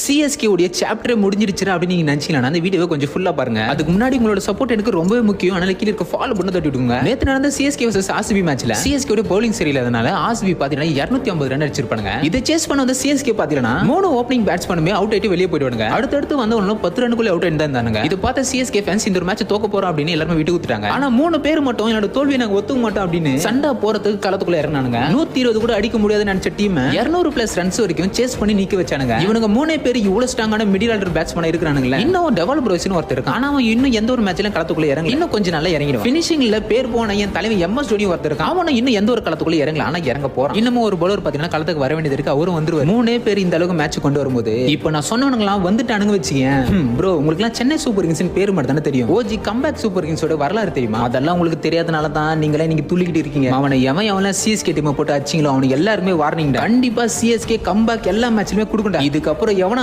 CSK உடைய chapter முடிஞ்சிருச்சு அப்படின்னு நீங்க நினைச்சீங்கன்னா அந்த வீடியோவை கொஞ்சம் ஃபுல்லா பாருங்க. அதுக்கு முன்னாடி உங்களோட சப்போர்ட் எனக்கு ரொம்பவே முக்கியம். அதனால கீழ இருக்க ஃபாலோ பண்ண தட்டி விடுங்க. நேத்து நடந்த சிஎஸ்கே vs ஆர்சிபி மேட்ச்ல சிஎஸ்கே உடைய பவுலிங் சரியில்லாதனால ஆர்சிபி பாத்தீங்கன்னா 250 ரன் அடிச்சிருப்பாங்க. இதை சேஸ் பண்ண வந்த சிஎஸ்கே பாத்தீங்கன்னா 3 ஓப்பனிங் பேட்ஸ்மேனுமே அவுட் ஆயிட்டு வெளியே போயிடுவாங்க. அடுத்து வந்தவங்க 10 ரன்னுக்குள்ள அவுட் ஆயிட்டு இருந்தாங்க. இது பார்த்த சிஎஸ்கே ஃபேன்ஸ் இந்த ஒரு மேட்ச் தோக்க போறோம் அப்படின்னு எல்லாரும் வீட்டுக்கு ஊத்துட்டாங்க. ஆனா 3 பேர் மட்டும் என்னோட தோல்வியை நாங்க ஒத்துக்க மாட்டோம் அப்படின்னு சண்டை போறதுக்கு களத்துக்குள்ள இறங்கினாங்க. 120 கூட அடிக்க முடியாதுன்னு நினைச்ச டீம் 200+ ரன்ஸ் வரைக்கும் சேஸ் பண்ணி நிக்க வச்சானுங்க. இவனுங்க 3 பேர் இவ்வளவு ஸ்ட்ராங்கான மிடில் ஆர்டர் பேட்ஸ்மேன் இருக்கானுங்களே. இன்னும் டெவலப் ப்ரோஸ்னு ஒருத்தர் இருக்கான். ஆனா அவன் இன்னும் எந்த ஒரு மேட்ச்லயும் களத்துக்குள்ள இறங்கல. இன்னும் கொஞ்சம் நல்லா இறங்கிடுவான். ஃபினிஷிங்ல பேர் போன என் தலைவன் எம்எஸ் தோனி ஒருத்தர் இருக்கான். அவன் இன்னும் எந்த ஒரு களத்துக்குள்ள இறங்கல. ஆனா இறங்க போறான். இன்னமும் ஒரு பவுலர் பாத்தீங்கன்னா களத்துக்கு வர வேண்டியது இருக்கு. அவரும் வந்துருவாரு. 3 பேர் இந்த அளவுக்கு மேட்ச் கொண்டு வரும்போது இப்போ நான் சொன்னவனுங்கலாம் வந்துட்டானுங்க வச்சுக்கேன். ப்ரோ உங்களுக்கு சென்னை சூப்பர் கிங்ஸ் பேர் மட்டும் தானே தெரியும். ஓஜி கம்பேக் சூப்பர் கிங்ஸோட வரலாறு தெரியுமா? அதெல்லாம் உங்களுக்கு தெரியாதனால தான் நீங்க துள்ளிக்கிட்டு இருக்கீங்க. அவனை எவன் சிஎஸ்கே டீமை போட்டு அடிச்சீங்களோ அவனுக்கு எல்லாருமே வார்னிங். கண்டிப்பா சிஎஸ்கே கம்பேக் எல்லா மேட்ச்லயுமே கொடுக்கணும். இதுக்கப்புறம் எவனா